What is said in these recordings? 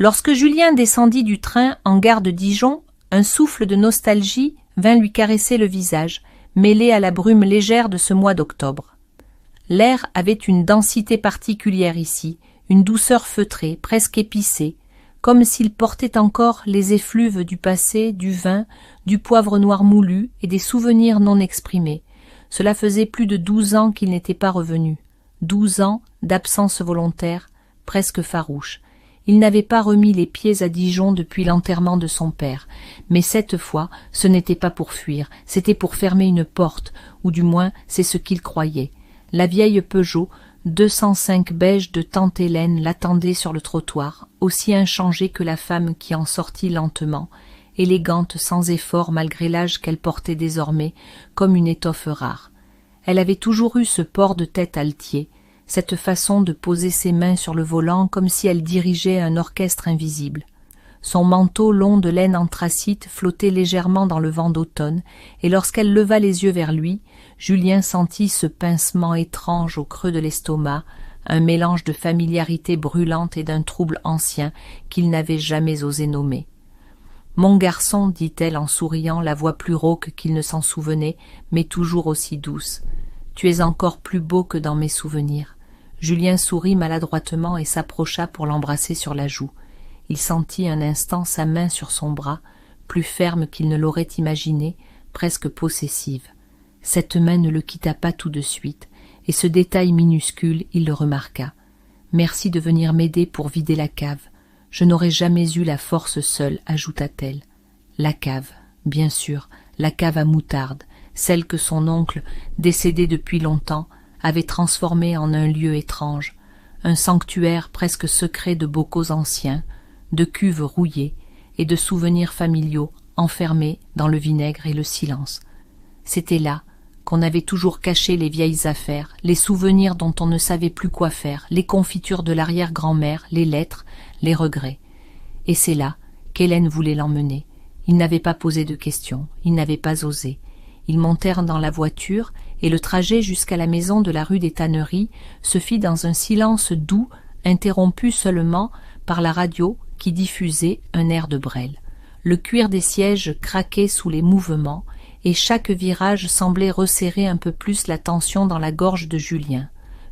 Lorsque Julien descendit du train en gare de Dijon, un souffle de nostalgie vint lui caresser le visage, mêlé à la brume légère de ce mois d'octobre. L'air avait une densité particulière ici, une douceur feutrée, presque épicée, comme s'il portait encore les effluves du passé, du vin, du poivre noir moulu et des souvenirs non exprimés. Cela faisait plus de 12 ans qu'il n'était pas revenu. 12 ans d'absence volontaire, presque farouche. Il n'avait pas remis les pieds à Dijon depuis l'enterrement de son père, mais cette fois, ce n'était pas pour fuir, c'était pour fermer une porte, ou du moins c'est ce qu'il croyait. La vieille Peugeot 205 beige de tante Hélène l'attendait sur le trottoir, aussi inchangée que la femme qui en sortit lentement, élégante sans effort malgré l'âge qu'elle portait désormais, comme une étoffe rare. Elle avait toujours eu ce port de tête altier, cette façon de poser ses mains sur le volant comme si elle dirigeait un orchestre invisible. Son manteau long de laine anthracite flottait légèrement dans le vent d'automne, et lorsqu'elle leva les yeux vers lui, Julien sentit ce pincement étrange au creux de l'estomac, un mélange de familiarité brûlante et d'un trouble ancien qu'il n'avait jamais osé nommer. « Mon garçon, dit-elle en souriant, la voix plus rauque qu'il ne s'en souvenait, mais toujours aussi douce. Tu es encore plus beau que dans mes souvenirs. » Julien sourit maladroitement et s'approcha pour l'embrasser sur la joue. Il sentit un instant sa main sur son bras, plus ferme qu'il ne l'aurait imaginé, presque possessive. Cette main ne le quitta pas tout de suite, et ce détail minuscule, il le remarqua. « Merci de venir m'aider pour vider la cave. Je n'aurais jamais eu la force seule, ajouta-t-elle. La cave, bien sûr, la cave à moutarde, celle que son oncle, décédé depuis longtemps, avait transformée en un lieu étrange, un sanctuaire presque secret de bocaux anciens, de cuves rouillées et de souvenirs familiaux enfermés dans le vinaigre et le silence. C'était là qu'on avait toujours caché les vieilles affaires, les souvenirs dont on ne savait plus quoi faire, les confitures de l'arrière-grand-mère, les lettres, les regrets. Et c'est là qu'Hélène voulait l'emmener. Il n'avait pas posé de questions, il n'avait pas osé. Ils montèrent dans la voiture, et le trajet jusqu'à la maison de la rue des Tanneries se fit dans un silence doux, interrompu seulement par la radio qui diffusait un air de Brel. Le cuir des sièges craquait sous les mouvements, et chaque virage semblait resserrer un peu plus la tension dans la gorge de Julien.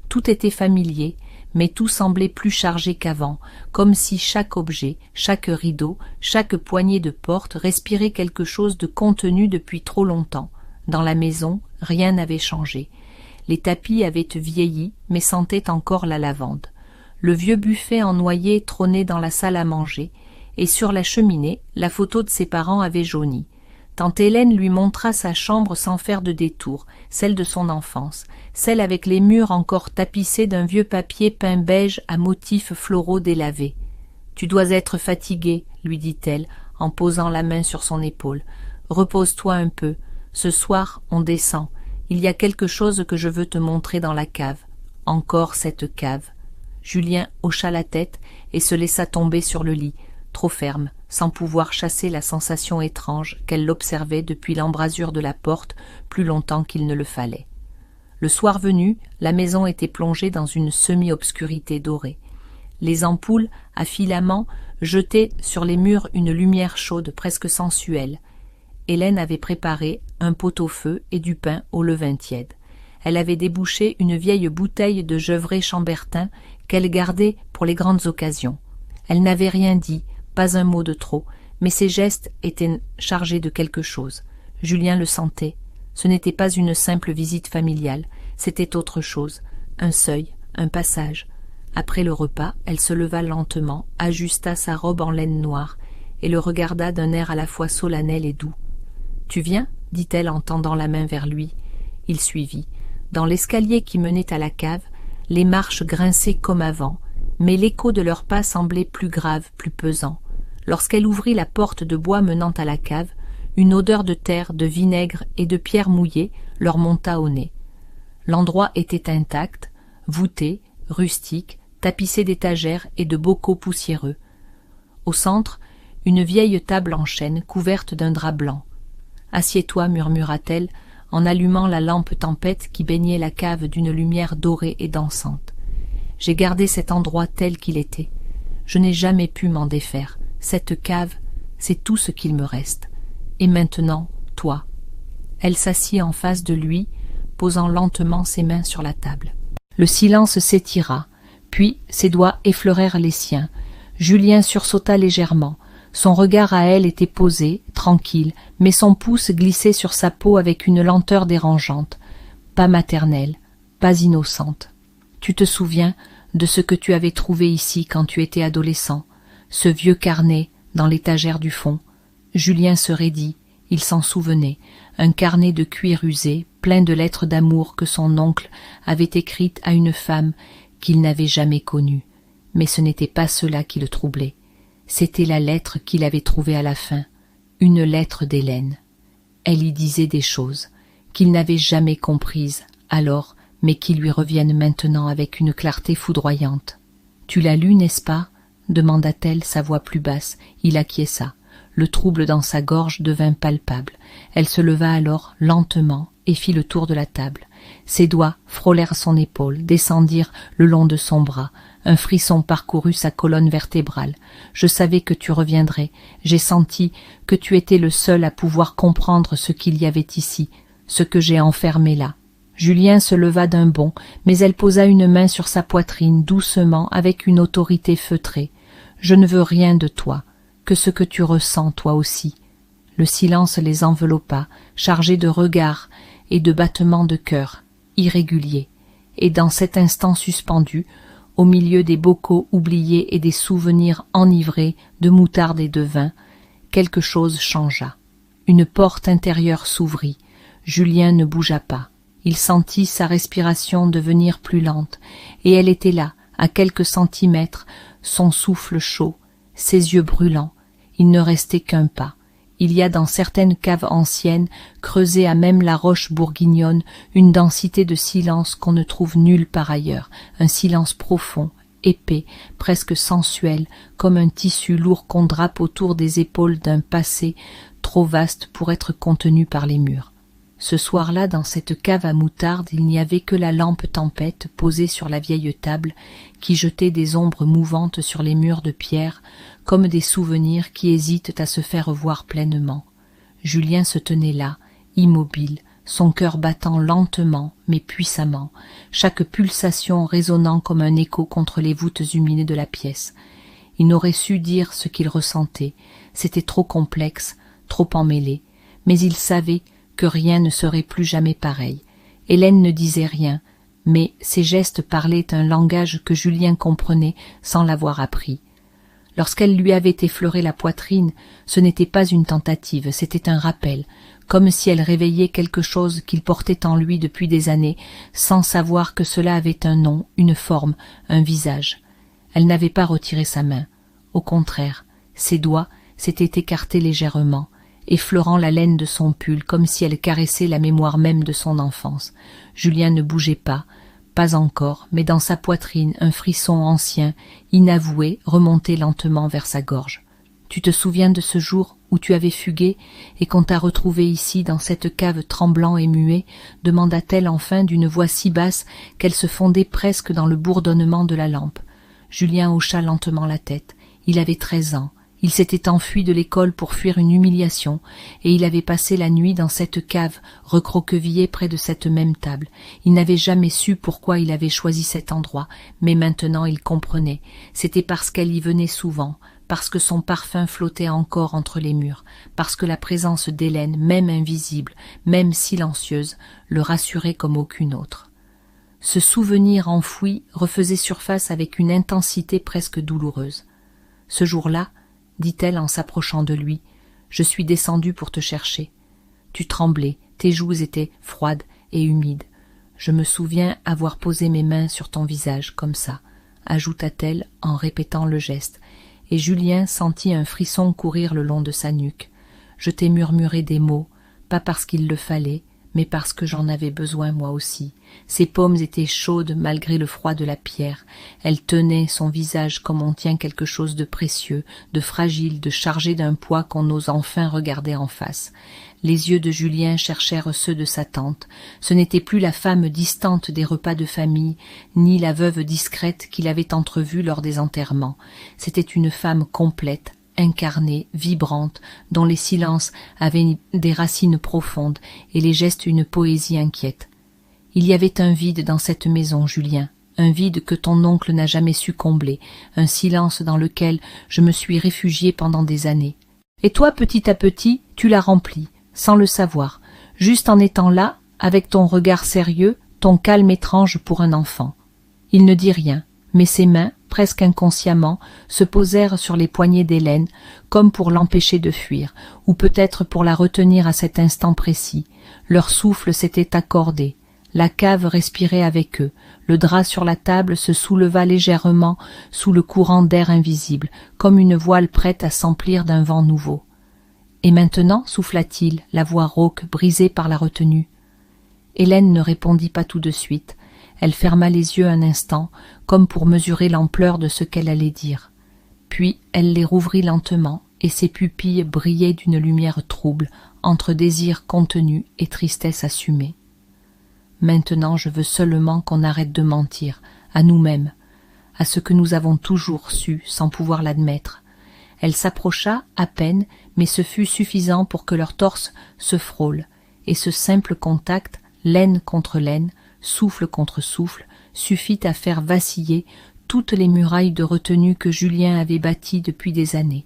Tout était familier, mais tout semblait plus chargé qu'avant, comme si chaque objet, chaque rideau, chaque poignée de porte respirait quelque chose de contenu depuis trop longtemps. Dans la maison, rien n'avait changé. Les tapis avaient vieilli, mais sentaient encore la lavande. Le vieux buffet en noyer trônait dans la salle à manger, et sur la cheminée, la photo de ses parents avait jauni. Tante Hélène lui montra sa chambre sans faire de détour, celle de son enfance, celle avec les murs encore tapissés d'un vieux papier peint beige à motifs floraux délavés. « Tu dois être fatigué, » lui dit-elle, en posant la main sur son épaule. « Repose-toi un peu. Ce soir, on descend. Il y a quelque chose que je veux te montrer dans la cave. Encore cette cave. » Julien hocha la tête et se laissa tomber sur le lit, trop ferme, sans pouvoir chasser la sensation étrange qu'elle l'observait depuis l'embrasure de la porte plus longtemps qu'il ne le fallait. Le soir venu, la maison était plongée dans une semi-obscurité dorée. Les ampoules, à filaments, jetaient sur les murs une lumière chaude, presque sensuelle. Hélène avait préparé un pot-au-feu et du pain au levain tiède. Elle avait débouché une vieille bouteille de Gevrey Chambertin qu'elle gardait pour les grandes occasions. Elle n'avait rien dit, pas un mot de trop, mais ses gestes étaient chargés de quelque chose. Julien le sentait. Ce n'était pas une simple visite familiale, c'était autre chose, un seuil, un passage. Après le repas, elle se leva lentement, ajusta sa robe en laine noire, et le regarda d'un air à la fois solennel et doux. « Tu viens ?» dit-elle en tendant la main vers lui. Il suivit. Dans l'escalier qui menait à la cave, les marches grinçaient comme avant, mais l'écho de leurs pas semblait plus grave, plus pesant. Lorsqu'elle ouvrit la porte de bois menant à la cave, une odeur de terre, de vinaigre et de pierre mouillée leur monta au nez. L'endroit était intact, voûté, rustique, tapissé d'étagères et de bocaux poussiéreux. Au centre, une vieille table en chêne couverte d'un drap blanc. « Assieds-toi, murmura-t-elle, en allumant la lampe tempête qui baignait la cave d'une lumière dorée et dansante. J'ai gardé cet endroit tel qu'il était. Je n'ai jamais pu m'en défaire. Cette cave, c'est tout ce qu'il me reste. Et maintenant, toi. » Elle s'assit en face de lui, posant lentement ses mains sur la table. Le silence s'étira, puis ses doigts effleurèrent les siens. Julien sursauta légèrement. Son regard à elle était posé, tranquille, mais son pouce glissait sur sa peau avec une lenteur dérangeante, pas maternelle, pas innocente. « Tu te souviens de ce que tu avais trouvé ici quand tu étais adolescent, ce vieux carnet dans l'étagère du fond. » Julien se raidit, il s'en souvenait, un carnet de cuir usé, plein de lettres d'amour que son oncle avait écrites à une femme qu'il n'avait jamais connue. Mais ce n'était pas cela qui le troublait. C'était la lettre qu'il avait trouvée à la fin, une lettre d'Hélène. Elle y disait des choses qu'il n'avait jamais comprises alors, mais qui lui reviennent maintenant avec une clarté foudroyante. « Tu l'as lu, n'est-ce pas ?» demanda-t-elle, sa voix plus basse. Il acquiesça. Le trouble dans sa gorge devint palpable. Elle se leva alors lentement et fit le tour de la table. Ses doigts frôlèrent son épaule, descendirent le long de son bras. Un frisson parcourut sa colonne vertébrale. « Je savais que tu reviendrais. J'ai senti que tu étais le seul à pouvoir comprendre ce qu'il y avait ici, ce que j'ai enfermé là. » Julien se leva d'un bond, mais elle posa une main sur sa poitrine, doucement, avec une autorité feutrée. « Je ne veux rien de toi, que ce que tu ressens toi aussi. » Le silence les enveloppa, chargé de regards et de battements de cœur, irréguliers. Et dans cet instant suspendu, au milieu des bocaux oubliés et des souvenirs enivrés de moutarde et de vin, quelque chose changea. Une porte intérieure s'ouvrit. Julien ne bougea pas. Il sentit sa respiration devenir plus lente, et elle était là, à quelques centimètres, son souffle chaud, ses yeux brûlants. Il ne restait qu'un pas. Il y a dans certaines caves anciennes, creusées à même la roche bourguignonne, une densité de silence qu'on ne trouve nulle part ailleurs, un silence profond, épais, presque sensuel, comme un tissu lourd qu'on drape autour des épaules d'un passé trop vaste pour être contenu par les murs. Ce soir-là, dans cette cave à moutarde, il n'y avait que la lampe tempête posée sur la vieille table, qui jetait des ombres mouvantes sur les murs de pierre, comme des souvenirs qui hésitent à se faire voir pleinement. Julien se tenait là, immobile, son cœur battant lentement mais puissamment, chaque pulsation résonnant comme un écho contre les voûtes humides de la pièce. Il n'aurait su dire ce qu'il ressentait, c'était trop complexe, trop emmêlé, mais il savait que rien ne serait plus jamais pareil. Hélène ne disait rien, mais ses gestes parlaient un langage que Julien comprenait sans l'avoir appris. Lorsqu'elle lui avait effleuré la poitrine, ce n'était pas une tentative, c'était un rappel, comme si elle réveillait quelque chose qu'il portait en lui depuis des années, sans savoir que cela avait un nom, une forme, un visage. Elle n'avait pas retiré sa main. Au contraire, ses doigts s'étaient écartés légèrement, effleurant la laine de son pull, comme si elle caressait la mémoire même de son enfance. Julien ne bougeait pas encore, mais dans sa poitrine, un frisson ancien, inavoué, remontait lentement vers sa gorge. « Tu te souviens de ce jour où tu avais fugué et qu'on t'a retrouvé ici, dans cette cave tremblant et muet ?» demanda-t-elle enfin d'une voix si basse qu'elle se fondait presque dans le bourdonnement de la lampe. Julien hocha lentement la tête. Il avait 13 ans. Il s'était enfui de l'école pour fuir une humiliation, et il avait passé la nuit dans cette cave, recroquevillé près de cette même table. Il n'avait jamais su pourquoi il avait choisi cet endroit, mais maintenant il comprenait. C'était parce qu'elle y venait souvent, parce que son parfum flottait encore entre les murs, parce que la présence d'Hélène, même invisible, même silencieuse, le rassurait comme aucune autre. Ce souvenir enfoui refaisait surface avec une intensité presque douloureuse. Ce jour-là, dit-elle en s'approchant de lui, « Je suis descendue pour te chercher. Tu tremblais, tes joues étaient froides et humides. Je me souviens avoir posé mes mains sur ton visage, comme ça, » ajouta-t-elle en répétant le geste, et Julien sentit un frisson courir le long de sa nuque. « Je t'ai murmuré des mots, pas parce qu'il le fallait, mais parce que j'en avais besoin moi aussi. Ses paumes étaient chaudes malgré le froid de la pierre. Elle tenait son visage comme on tient quelque chose de précieux, de fragile, de chargé d'un poids qu'on ose enfin regarder en face. Les yeux de Julien cherchèrent ceux de sa tante. Ce n'était plus la femme distante des repas de famille, ni la veuve discrète qu'il avait entrevue lors des enterrements. C'était une femme complète, incarnée, vibrante, dont les silences avaient des racines profondes et les gestes une poésie inquiète. Il y avait un vide dans cette maison, Julien, un vide que ton oncle n'a jamais su combler, un silence dans lequel je me suis réfugiée pendant des années. Et toi, petit à petit, tu l'as rempli, sans le savoir, juste en étant là, avec ton regard sérieux, ton calme étrange pour un enfant. Il ne dit rien, mais ses mains, presque inconsciemment, se posèrent sur les poignets d'Hélène, comme pour l'empêcher de fuir, ou peut-être pour la retenir à cet instant précis. Leur souffle s'était accordé. La cave respirait avec eux. Le drap sur la table se souleva légèrement sous le courant d'air invisible, comme une voile prête à s'emplir d'un vent nouveau. « Et maintenant » souffla-t-il, la voix rauque, brisée par la retenue. Hélène ne répondit pas tout de suite. Elle ferma les yeux un instant, comme pour mesurer l'ampleur de ce qu'elle allait dire. Puis elle les rouvrit lentement, et ses pupilles brillaient d'une lumière trouble, entre désir contenu et tristesse assumée. « Maintenant je veux seulement qu'on arrête de mentir, à nous-mêmes, à ce que nous avons toujours su sans pouvoir l'admettre. » Elle s'approcha à peine, mais ce fut suffisant pour que leurs torses se frôlent, et ce simple contact, laine contre laine, souffle contre souffle, suffit à faire vaciller toutes les murailles de retenue que Julien avait bâties depuis des années.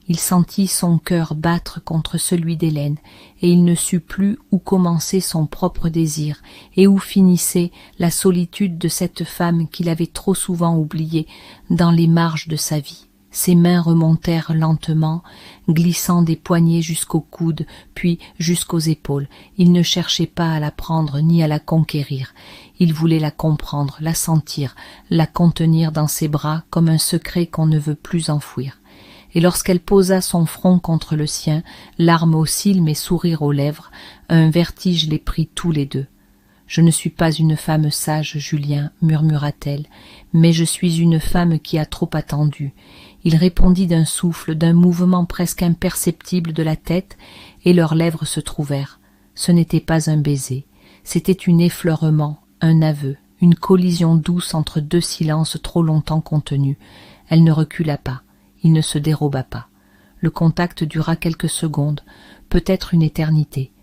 Il sentit son cœur battre contre celui d'Hélène, et il ne sut plus où commençait son propre désir, et où finissait la solitude de cette femme qu'il avait trop souvent oubliée dans les marges de sa vie. Ses mains remontèrent lentement, glissant des poignets jusqu'aux coudes, puis jusqu'aux épaules. Il ne cherchait pas à la prendre ni à la conquérir. Il voulait la comprendre, la sentir, la contenir dans ses bras comme un secret qu'on ne veut plus enfouir. Et lorsqu'elle posa son front contre le sien, larmes aux cils mais sourire aux lèvres, un vertige les prit tous les deux. « Je ne suis pas une femme sage, Julien, murmura-t-elle, mais je suis une femme qui a trop attendu. » Il répondit d'un souffle, d'un mouvement presque imperceptible de la tête, et leurs lèvres se trouvèrent. Ce n'était pas un baiser, c'était un effleurement, un aveu, une collision douce entre deux silences trop longtemps contenus. Elle ne recula pas, il ne se déroba pas. Le contact dura quelques secondes, peut-être une éternité,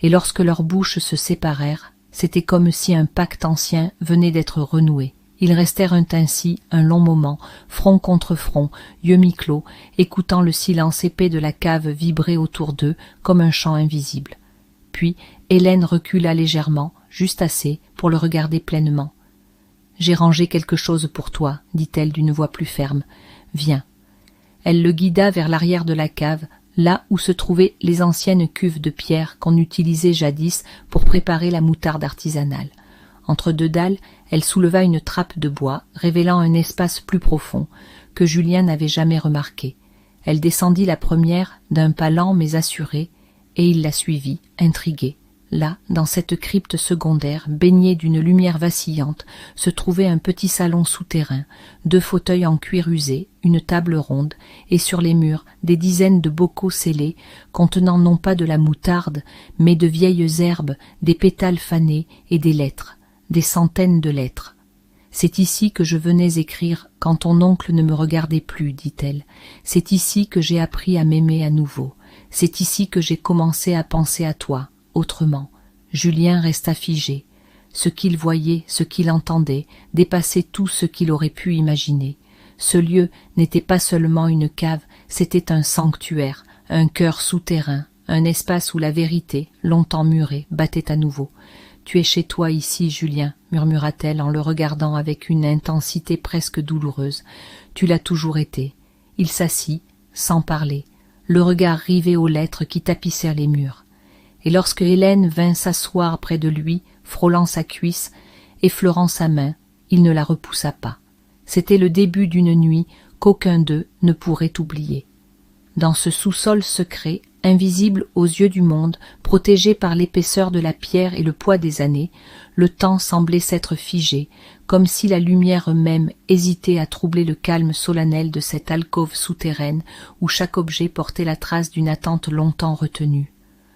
et lorsque leurs bouches se séparèrent, c'était comme si un pacte ancien venait d'être renoué. Ils restèrent ainsi un long moment, front contre front, yeux mi-clos, écoutant le silence épais de la cave vibrer autour d'eux comme un chant invisible. Puis Hélène recula légèrement, juste assez pour le regarder pleinement. « J'ai rangé quelque chose pour toi, dit-elle d'une voix plus ferme. Viens. » Elle le guida vers l'arrière de la cave, là où se trouvaient les anciennes cuves de pierre qu'on utilisait jadis pour préparer la moutarde artisanale. Entre deux dalles, elle souleva une trappe de bois, révélant un espace plus profond, que Julien n'avait jamais remarqué. Elle descendit la première d'un pas lent mais assuré, et il la suivit, intrigué. Là, dans cette crypte secondaire, baignée d'une lumière vacillante, se trouvait un petit salon souterrain, 2 fauteuils en cuir usé, une table ronde, et sur les murs, des dizaines de bocaux scellés, contenant non pas de la moutarde, mais de vieilles herbes, des pétales fanés et des lettres. Des centaines de lettres. « C'est ici que je venais écrire quand ton oncle ne me regardait plus, dit-elle. C'est ici que j'ai appris à m'aimer à nouveau. C'est ici que j'ai commencé à penser à toi, autrement. » Julien resta figé. Ce qu'il voyait, ce qu'il entendait, dépassait tout ce qu'il aurait pu imaginer. Ce lieu n'était pas seulement une cave, c'était un sanctuaire, un cœur souterrain, un espace où la vérité, longtemps murée, battait à nouveau. « Tu es chez toi ici, Julien, murmura-t-elle en le regardant avec une intensité presque douloureuse. Tu l'as toujours été. » Il s'assit, sans parler, le regard rivé aux lettres qui tapissèrent les murs. Et lorsque Hélène vint s'asseoir près de lui, frôlant sa cuisse, effleurant sa main, il ne la repoussa pas. C'était le début d'une nuit qu'aucun d'eux ne pourrait oublier. Dans ce sous-sol secret, invisible aux yeux du monde, protégé par l'épaisseur de la pierre et le poids des années, le temps semblait s'être figé, comme si la lumière même hésitait à troubler le calme solennel de cette alcôve souterraine où chaque objet portait la trace d'une attente longtemps retenue.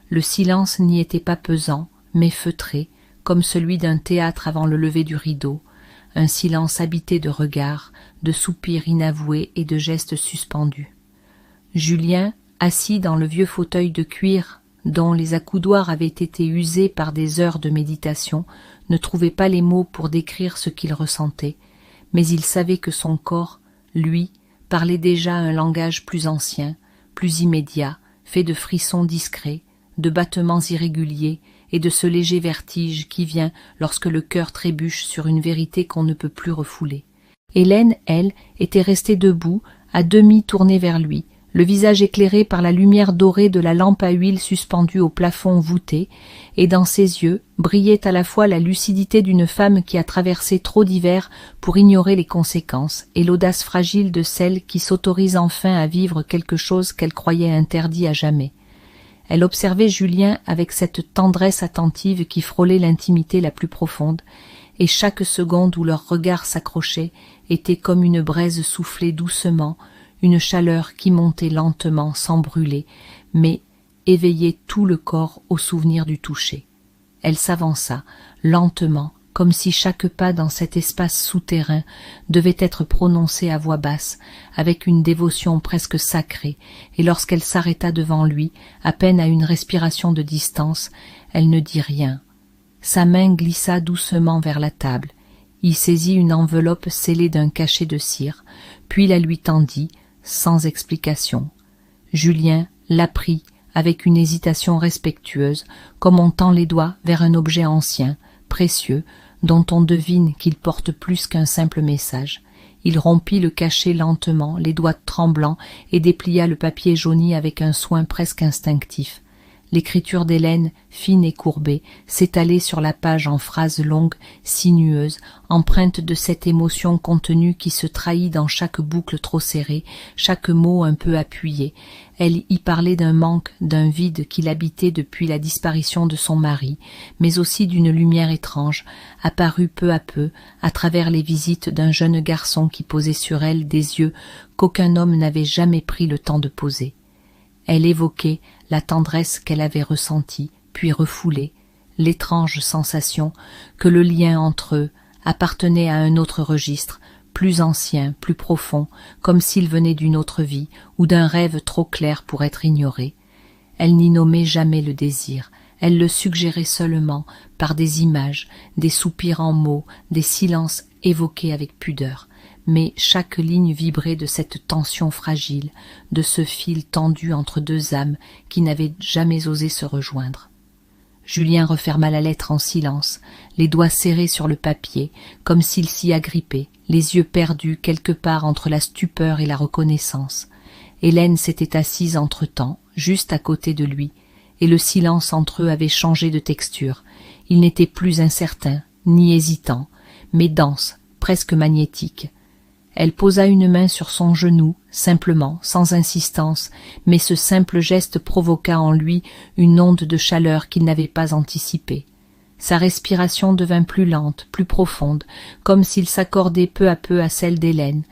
Le silence n'y était pas pesant, mais feutré, comme celui d'un théâtre avant le lever du rideau, un silence habité de regards, de soupirs inavoués et de gestes suspendus. Julien, assis dans le vieux fauteuil de cuir dont les accoudoirs avaient été usés par des heures de méditation, ne trouvait pas les mots pour décrire ce qu'il ressentait, mais il savait que son corps, lui, parlait déjà un langage plus ancien, plus immédiat, fait de frissons discrets, de battements irréguliers et de ce léger vertige qui vient lorsque le cœur trébuche sur une vérité qu'on ne peut plus refouler. Hélène, elle, était restée debout, à demi tournée vers lui, le visage éclairé par la lumière dorée de la lampe à huile suspendue au plafond voûté, et dans ses yeux brillait à la fois la lucidité d'une femme qui a traversé trop d'hivers pour ignorer les conséquences, et l'audace fragile de celle qui s'autorise enfin à vivre quelque chose qu'elle croyait interdit à jamais. Elle observait Julien avec cette tendresse attentive qui frôlait l'intimité la plus profonde, et chaque seconde où leurs regards s'accrochaient était comme une braise soufflée doucement, une chaleur qui montait lentement sans brûler, mais éveillait tout le corps au souvenir du toucher. Elle s'avança, lentement, comme si chaque pas dans cet espace souterrain devait être prononcé à voix basse, avec une dévotion presque sacrée, et lorsqu'elle s'arrêta devant lui, à peine à une respiration de distance, elle ne dit rien. Sa main glissa doucement vers la table, y saisit une enveloppe scellée d'un cachet de cire, puis la lui tendit, sans explication. Julien la prit avec une hésitation respectueuse, comme on tend les doigts vers un objet ancien, précieux, dont on devine qu'il porte plus qu'un simple message. Il rompit le cachet lentement, les doigts tremblants, et déplia le papier jauni avec un soin presque instinctif. L'écriture d'Hélène, fine et courbée, s'étalait sur la page en phrases longues, sinueuses, empreintes de cette émotion contenue qui se trahit dans chaque boucle trop serrée, chaque mot un peu appuyé. Elle y parlait d'un manque, d'un vide qui l'habitait depuis la disparition de son mari, mais aussi d'une lumière étrange, apparue peu à peu, à travers les visites d'un jeune garçon qui posait sur elle des yeux qu'aucun homme n'avait jamais pris le temps de poser. Elle évoquait la tendresse qu'elle avait ressentie, puis refoulée, l'étrange sensation que le lien entre eux appartenait à un autre registre, plus ancien, plus profond, comme s'il venait d'une autre vie ou d'un rêve trop clair pour être ignoré. Elle n'y nommait jamais le désir, elle le suggérait seulement par des images, des soupirs en mots, des silences évoqués avec pudeur. Mais chaque ligne vibrait de cette tension fragile, de ce fil tendu entre deux âmes qui n'avaient jamais osé se rejoindre. Julien referma la lettre en silence, les doigts serrés sur le papier, comme s'il s'y agrippait, les yeux perdus quelque part entre la stupeur et la reconnaissance. Hélène s'était assise entre-temps, juste à côté de lui, et le silence entre eux avait changé de texture. Il n'était plus incertain, ni hésitant, mais dense, presque magnétique. Elle posa une main sur son genou, simplement, sans insistance, mais ce simple geste provoqua en lui une onde de chaleur qu'il n'avait pas anticipée. Sa respiration devint plus lente, plus profonde, comme s'il s'accordait peu à peu à celle d'Hélène,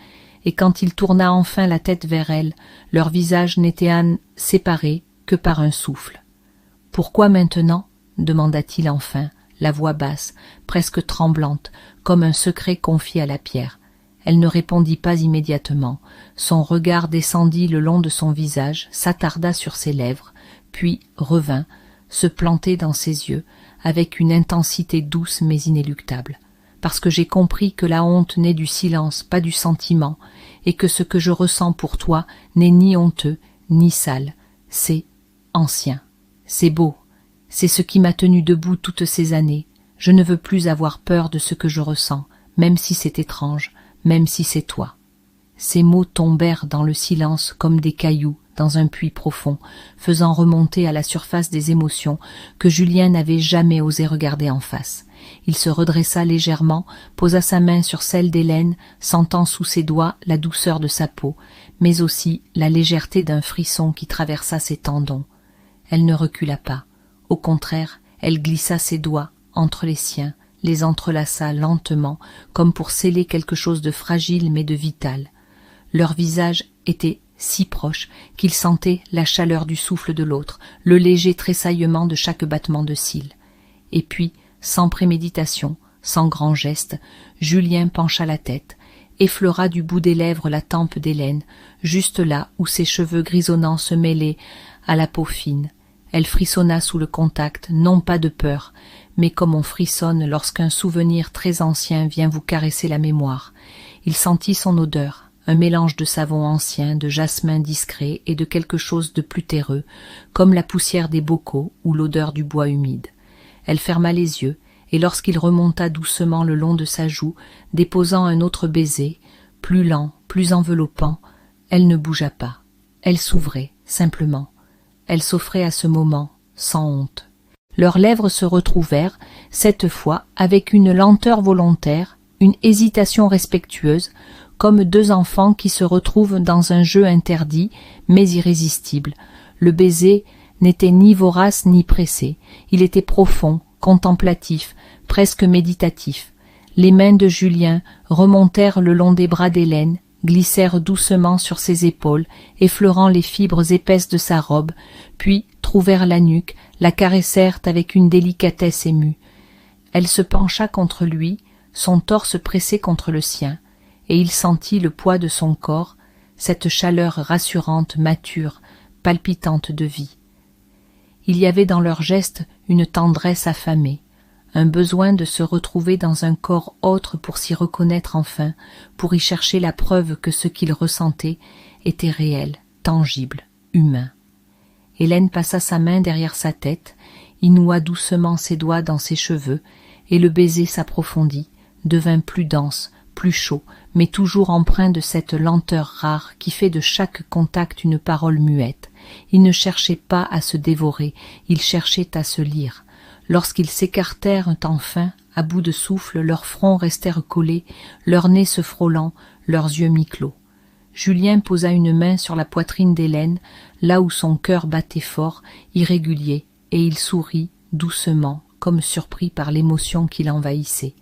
et quand il tourna enfin la tête vers elle, leurs visages n'étaient séparés que par un souffle. « Pourquoi maintenant ?» demanda-t-il enfin, la voix basse, presque tremblante, comme un secret confié à la pierre. Elle ne répondit pas immédiatement. Son regard descendit le long de son visage, s'attarda sur ses lèvres, puis revint, se planter dans ses yeux, avec une intensité douce mais inéluctable. Parce que j'ai compris que la honte naît du silence, pas du sentiment, et que ce que je ressens pour toi n'est ni honteux, ni sale. C'est ancien. C'est beau. C'est ce qui m'a tenu debout toutes ces années. Je ne veux plus avoir peur de ce que je ressens, même si c'est étrange. Même si c'est toi. » Ces mots tombèrent dans le silence comme des cailloux dans un puits profond, faisant remonter à la surface des émotions que Julien n'avait jamais osé regarder en face. Il se redressa légèrement, posa sa main sur celle d'Hélène, sentant sous ses doigts la douceur de sa peau, mais aussi la légèreté d'un frisson qui traversa ses tendons. Elle ne recula pas. Au contraire, elle glissa ses doigts entre les siens, les entrelaça lentement, comme pour sceller quelque chose de fragile mais de vital. Leurs visages étaient si proches qu'il sentait la chaleur du souffle de l'autre, le léger tressaillement de chaque battement de cils. Et puis, sans préméditation, sans grand geste, Julien pencha la tête, effleura du bout des lèvres la tempe d'Hélène, juste là où ses cheveux grisonnants se mêlaient à la peau fine. Elle frissonna sous le contact, non pas de peur, mais comme on frissonne lorsqu'un souvenir très ancien vient vous caresser la mémoire. Il sentit son odeur, un mélange de savon ancien, de jasmin discret et de quelque chose de plus terreux, comme la poussière des bocaux ou l'odeur du bois humide. Elle ferma les yeux, et lorsqu'il remonta doucement le long de sa joue, déposant un autre baiser, plus lent, plus enveloppant, elle ne bougea pas. Elle s'ouvrait, simplement. Elle s'offrait à ce moment, sans honte. Leurs lèvres se retrouvèrent, cette fois avec une lenteur volontaire, une hésitation respectueuse, comme deux enfants qui se retrouvent dans un jeu interdit, mais irrésistible. Le baiser n'était ni vorace ni pressé, il était profond, contemplatif, presque méditatif. Les mains de Julien remontèrent le long des bras d'Hélène, glissèrent doucement sur ses épaules, effleurant les fibres épaisses de sa robe, puis trouvèrent la nuque, la caressèrent avec une délicatesse émue. Elle se pencha contre lui, son torse pressé contre le sien, et il sentit le poids de son corps, cette chaleur rassurante, mature, palpitante de vie. Il y avait dans leurs gestes une tendresse affamée, un besoin de se retrouver dans un corps autre pour s'y reconnaître enfin, pour y chercher la preuve que ce qu'il ressentait était réel, tangible, humain. Hélène passa sa main derrière sa tête, y noua doucement ses doigts dans ses cheveux, et le baiser s'approfondit, devint plus dense, plus chaud, mais toujours empreint de cette lenteur rare qui fait de chaque contact une parole muette. Il ne cherchait pas à se dévorer, il cherchait à se lire. Lorsqu'ils s'écartèrent enfin, à bout de souffle, leurs fronts restèrent collés, leurs nez se frôlant, leurs yeux mi-clos. Julien posa une main sur la poitrine d'Hélène, là où son cœur battait fort, irrégulier, et il sourit, doucement, comme surpris par l'émotion qui l'envahissait.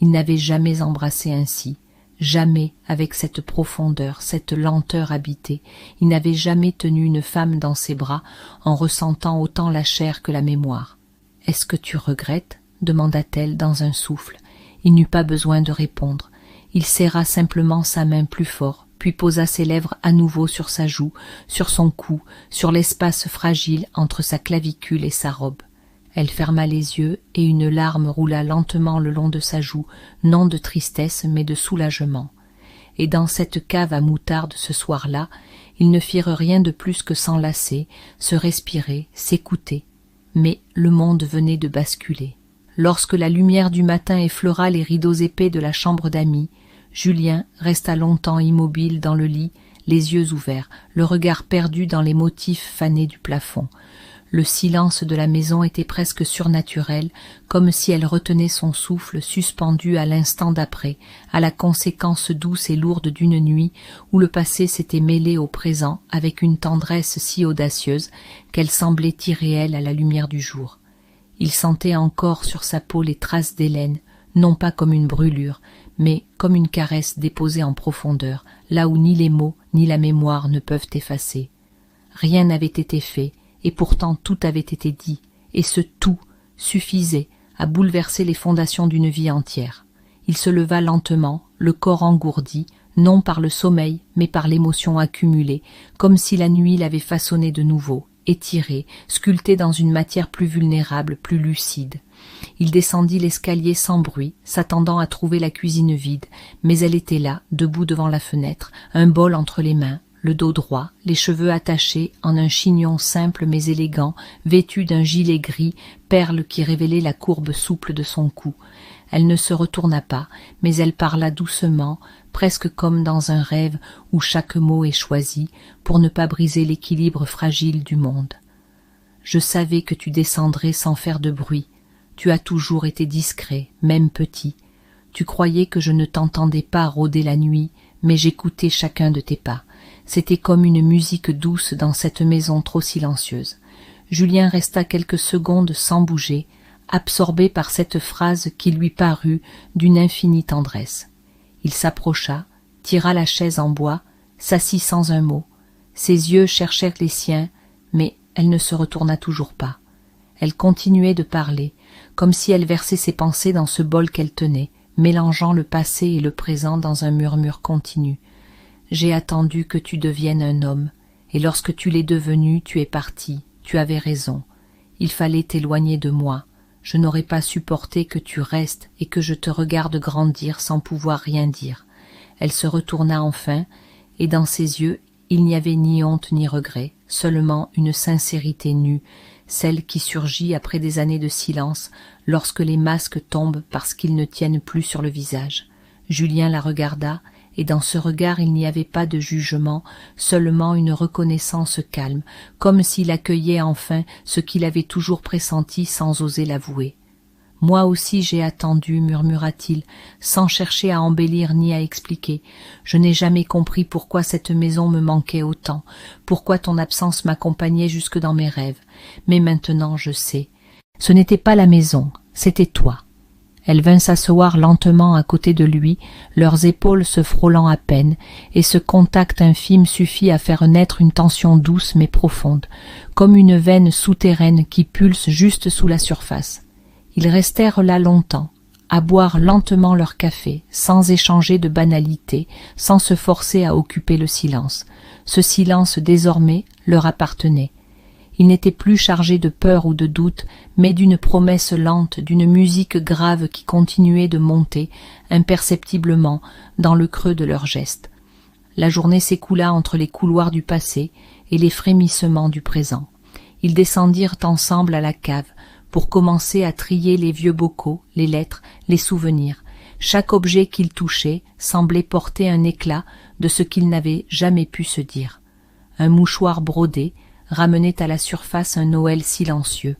Il n'avait jamais embrassé ainsi, jamais avec cette profondeur, cette lenteur habitée. Il n'avait jamais tenu une femme dans ses bras en ressentant autant la chair que la mémoire. « Est-ce que tu regrettes ?» demanda-t-elle dans un souffle. Il n'eut pas besoin de répondre. Il serra simplement sa main plus fort, puis posa ses lèvres à nouveau sur sa joue, sur son cou, sur l'espace fragile entre sa clavicule et sa robe. Elle ferma les yeux et une larme roula lentement le long de sa joue, non de tristesse mais de soulagement. Et dans cette cave à moutarde ce soir-là, ils ne firent rien de plus que s'enlacer, se respirer, s'écouter. Mais le monde venait de basculer. Lorsque la lumière du matin effleura les rideaux épais de la chambre d'amis, Julien resta longtemps immobile dans le lit, les yeux ouverts, le regard perdu dans les motifs fanés du plafond. Le silence de la maison était presque surnaturel, comme si elle retenait son souffle suspendu à l'instant d'après, à la conséquence douce et lourde d'une nuit où le passé s'était mêlé au présent avec une tendresse si audacieuse qu'elle semblait irréelle à la lumière du jour. Il sentait encore sur sa peau les traces d'Hélène, non pas comme une brûlure, mais comme une caresse déposée en profondeur, là où ni les mots ni la mémoire ne peuvent effacer. Rien n'avait été fait, et pourtant tout avait été dit, et ce tout suffisait à bouleverser les fondations d'une vie entière. Il se leva lentement, le corps engourdi, non par le sommeil, mais par l'émotion accumulée, comme si la nuit l'avait façonné de nouveau, étiré, sculpté dans une matière plus vulnérable, plus lucide. Il descendit l'escalier sans bruit, s'attendant à trouver la cuisine vide, mais elle était là, debout devant la fenêtre, un bol entre les mains, le dos droit, les cheveux attachés en un chignon simple mais élégant, vêtu d'un gilet gris, perle qui révélait la courbe souple de son cou. Elle ne se retourna pas, mais elle parla doucement, presque comme dans un rêve où chaque mot est choisi, pour ne pas briser l'équilibre fragile du monde. « Je savais que tu descendrais sans faire de bruit. Tu as toujours été discret, même petit. Tu croyais que je ne t'entendais pas rôder la nuit, mais j'écoutais chacun de tes pas. C'était comme une musique douce dans cette maison trop silencieuse. Julien resta quelques secondes sans bouger, absorbé par cette phrase qui lui parut d'une infinie tendresse. Il s'approcha, tira la chaise en bois, s'assit sans un mot. Ses yeux cherchèrent les siens, mais elle ne se retourna toujours pas. Elle continuait de parler, comme si elle versait ses pensées dans ce bol qu'elle tenait, mélangeant le passé et le présent dans un murmure continu. « J'ai attendu que tu deviennes un homme, et lorsque tu l'es devenu, tu es parti, tu avais raison. Il fallait t'éloigner de moi. Je n'aurais pas supporté que tu restes et que je te regarde grandir sans pouvoir rien dire. » Elle se retourna enfin, et dans ses yeux, il n'y avait ni honte ni regret, seulement une sincérité nue, celle qui surgit après des années de silence, lorsque les masques tombent parce qu'ils ne tiennent plus sur le visage. Julien la regarda, et dans ce regard il n'y avait pas de jugement, seulement une reconnaissance calme, comme s'il accueillait enfin ce qu'il avait toujours pressenti sans oser l'avouer. « Moi aussi j'ai attendu, murmura-t-il, sans chercher à embellir ni à expliquer. Je n'ai jamais compris pourquoi cette maison me manquait autant, pourquoi ton absence m'accompagnait jusque dans mes rêves. Mais maintenant je sais. Ce n'était pas la maison, c'était toi. » Elle vint s'asseoir lentement à côté de lui, leurs épaules se frôlant à peine, et ce contact infime suffit à faire naître une tension douce mais profonde, comme une veine souterraine qui pulse juste sous la surface. Ils restèrent là longtemps, à boire lentement leur café, sans échanger de banalités, sans se forcer à occuper le silence. Ce silence, désormais, leur appartenait. Il n'était plus chargé de peur ou de doute, mais d'une promesse lente, d'une musique grave qui continuait de monter, imperceptiblement, dans le creux de leurs gestes. La journée s'écoula entre les couloirs du passé et les frémissements du présent. Ils descendirent ensemble à la cave, pour commencer à trier les vieux bocaux, les lettres, les souvenirs. Chaque objet qu'ils touchaient semblait porter un éclat de ce qu'ils n'avaient jamais pu se dire. Un mouchoir brodé ramenait à la surface un Noël silencieux.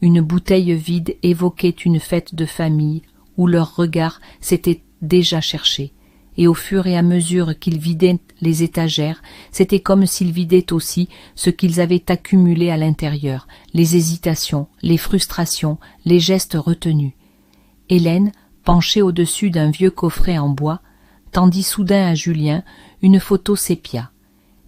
Une bouteille vide évoquait une fête de famille où leur regard s'était déjà cherché. Et au fur et à mesure qu'ils vidaient les étagères, c'était comme s'ils vidaient aussi ce qu'ils avaient accumulé à l'intérieur, les hésitations, les frustrations, les gestes retenus. Hélène, penchée au-dessus d'un vieux coffret en bois, tendit soudain à Julien une photo sépia.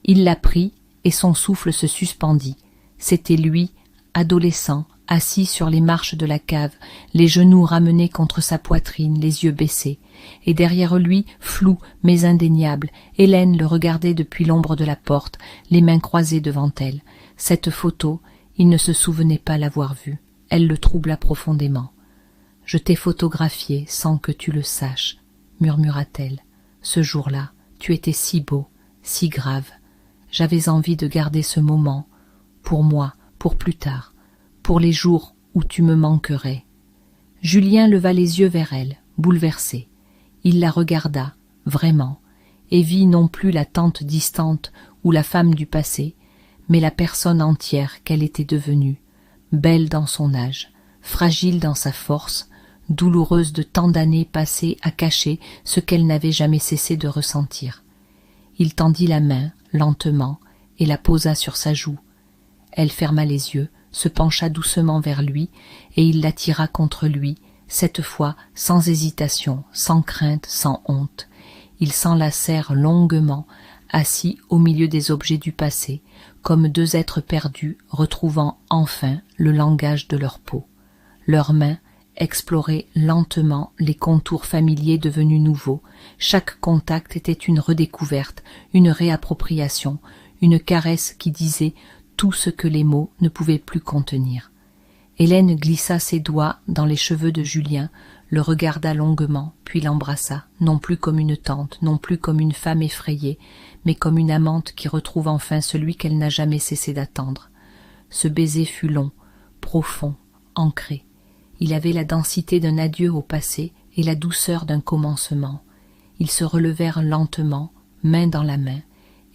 Il la prit et son souffle se suspendit. C'était lui, adolescent, assis sur les marches de la cave, les genoux ramenés contre sa poitrine, les yeux baissés. Et derrière lui, flou mais indéniable, Hélène le regardait depuis l'ombre de la porte, les mains croisées devant elle. Cette photo, il ne se souvenait pas l'avoir vue. Elle le troubla profondément. « Je t'ai photographié sans que tu le saches, » murmura-t-elle. « Ce jour-là, tu étais si beau, si grave. J'avais envie de garder ce moment, pour moi, pour plus tard, pour les jours où tu me manquerais. » Julien leva les yeux vers elle, bouleversé. Il la regarda, vraiment, et vit non plus la tante distante ou la femme du passé, mais la personne entière qu'elle était devenue, belle dans son âge, fragile dans sa force, douloureuse de tant d'années passées à cacher ce qu'elle n'avait jamais cessé de ressentir. Il tendit la main, lentement, et la posa sur sa joue. Elle ferma les yeux, se pencha doucement vers lui, et il l'attira contre lui, cette fois sans hésitation, sans crainte, sans honte. Ils s'enlacèrent longuement, assis au milieu des objets du passé, comme deux êtres perdus retrouvant enfin le langage de leur peau. Leurs mains exploraient lentement les contours familiers devenus nouveaux. Chaque contact était une redécouverte, une réappropriation, une caresse qui disait tout ce que les mots ne pouvaient plus contenir. Hélène glissa ses doigts dans les cheveux de Julien, le regarda longuement, puis l'embrassa, non plus comme une tante, non plus comme une femme effrayée, mais comme une amante qui retrouve enfin celui qu'elle n'a jamais cessé d'attendre. Ce baiser fut long, profond, ancré. Il avait la densité d'un adieu au passé et la douceur d'un commencement. Ils se relevèrent lentement, main dans la main,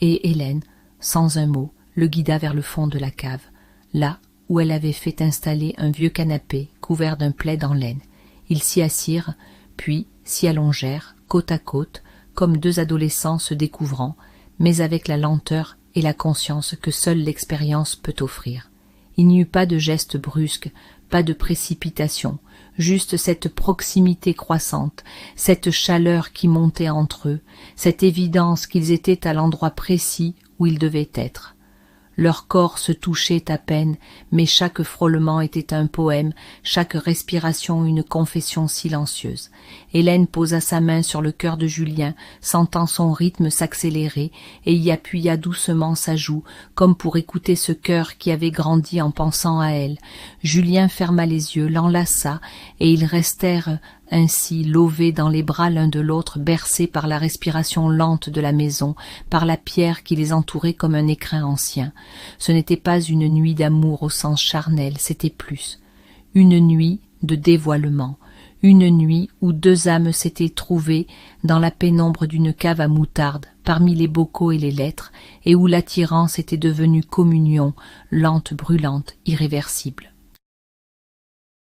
et Hélène, sans un mot, le guida vers le fond de la cave, là où elle avait fait installer un vieux canapé couvert d'un plaid en laine. Ils s'y assirent, puis s'y allongèrent, côte à côte, comme deux adolescents se découvrant, mais avec la lenteur et la conscience que seule l'expérience peut offrir. Il n'y eut pas de geste brusque, pas de précipitation, juste cette proximité croissante, cette chaleur qui montait entre eux, cette évidence qu'ils étaient à l'endroit précis où ils devaient être. Leurs corps se touchaient à peine, mais chaque frôlement était un poème, chaque respiration une confession silencieuse. Hélène posa sa main sur le cœur de Julien, sentant son rythme s'accélérer, et y appuya doucement sa joue, comme pour écouter ce cœur qui avait grandi en pensant à elle. Julien ferma les yeux, l'enlaça, et ils restèrent ainsi lovés dans les bras l'un de l'autre, bercés par la respiration lente de la maison, par la pierre qui les entourait comme un écrin ancien. Ce n'était pas une nuit d'amour au sens charnel, c'était plus. Une nuit de dévoilement, une nuit où deux âmes s'étaient trouvées dans la pénombre d'une cave à moutarde, parmi les bocaux et les lettres, et où l'attirance était devenue communion, lente, brûlante, irréversible.